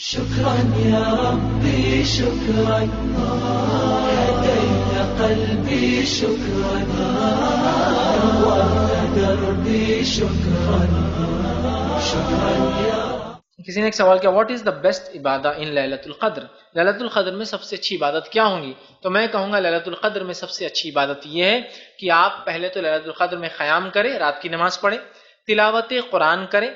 شكرا يا ربي شكرا هديت قلبي شكرا نورت دربي شكرا شكرا يا کسی نے ایک سوال کیا واٹ از دا بیسٹ عبادت ان لیلۃ القدر، لیلۃ القدر میں سب سے اچھی عبادت کیا ہوں گی؟ تو میں کہوں گا لیلۃ القدر میں سب سے اچھی عبادت یہ ہے کہ آپ پہلے تو لیلۃ القدر میں قیام کریں، رات کی نماز پڑھیں، تلاوت قرآن کریں،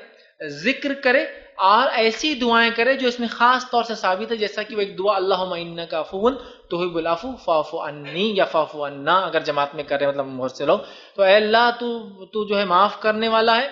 ذکر کریں اور ایسی دعائیں کریں جو اس میں خاص طور سے ثابت ہے، جیسا کہ وہ ایک دعا اللہم انک عفو تحب العفو فاعف عنی یا فاعف عنا، اگر جماعت میں کر رہے مطلب بہت سے لوگ، تو اے اللہ تو جو ہے معاف کرنے والا ہے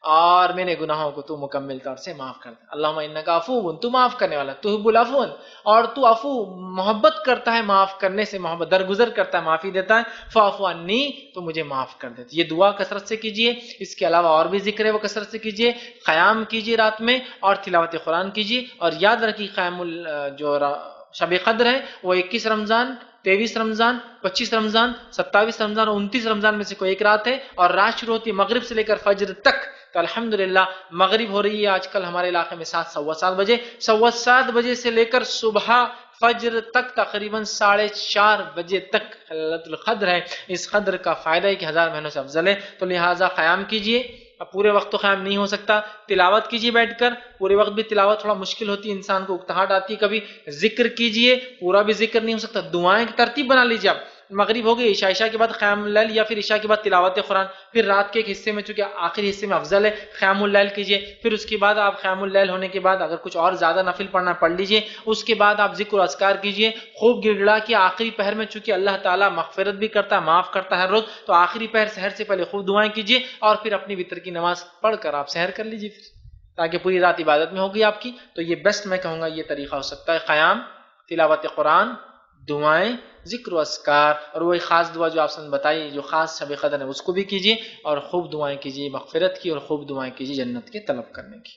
اور میرے گناہوں کو تو مکمل طور سے معاف کر دے۔ اللہم انک عفو، تو معاف کرنے والا، تحب العفو، اور تو عفو محبت کرتا ہے، معاف کرنے سے محبت درگزر کرتا ہے، معافی دیتا ہے، فاعف عنی، تو مجھے معاف کر دے۔ یہ دعا کثرت سے کیجئے، اس کے علاوہ اور بھی ذکر ہے وہ کثرت سے کیجئے، قیام کیجئے رات میں اور تلاوت قرآن کیجئے، اور یاد رکھیے قیام جو شب قدر ہے وہ 21 رمضان، 23 رمضان، 25 رمضان، 27 رمضان اور 29 رمضان میں سے کوئی ایک رات ہے، اور رات شروع ہوتی ہے مغرب سے لے کر فجر تک۔ تو الحمدللہ مغرب ہو رہی ہے آج کل ہمارے علاقے میں 7:15 بجے، 7:15 بجے سے لے کر صبح فجر تک تقریباً 4:30 بجے تک لیلۃ القدر ہے۔ اس قدر کا فائدہ ہے کہ 1000 مہینوں سے افضل ہے، تو لہٰذا قیام کیجئے۔ اب پورے وقت تو قیام نہیں ہو سکتا، تلاوت کیجئے بیٹھ کر، پورے وقت بھی تلاوت تھوڑا مشکل ہوتی ہے، انسان کو اکتاہٹ آتی ہے کبھی، ذکر کیجئے، پورا بھی ذکر نہیں ہو سکتا، دعائیں کی ترتیب بنا لیجئے۔ آپ مغرب ہو گئی، عشاء کے بعد قیام اللیل یا پھر عشاء کے بعد تلاوت قرآن، پھر رات کے ایک حصے میں چونکہ آخری حصے میں افضل ہے قیام اللیل کیجئے، پھر اس کے بعد آپ قیام اللیل ہونے کے بعد اگر کچھ اور زیادہ نفل پڑھنا پڑھ لیجئے، اس کے بعد آپ ذکر و اذکار کیجئے، خوب گڑ گڑا کے آخری پہر میں چونکہ اللہ تعالیٰ مغفرت بھی کرتا ہے، معاف کرتا ہے ہر روز، تو آخری پہر سحر سے پہلے خوب دعائیں کیجئے، اور پھر اپنی وتر کی نماز پڑھ کر آپ سحر کر لیجئے، پھر تاکہ پوری رات عبادت میں ہوگی آپ کی۔ تو یہ بیسٹ میں کہوں گا یہ طریقہ ہو سکتا ہے، قیام، تلاوت قرآن، دعائیں، ذکر و اذکار، اور وہی خاص دعا جو آپ نے بتائی جو خاص شب قدر ہے اس کو بھی کیجیے، اور خوب دعائیں کیجیے مغفرت کی، اور خوب دعائیں کیجیے جنت کے طلب کرنے کی۔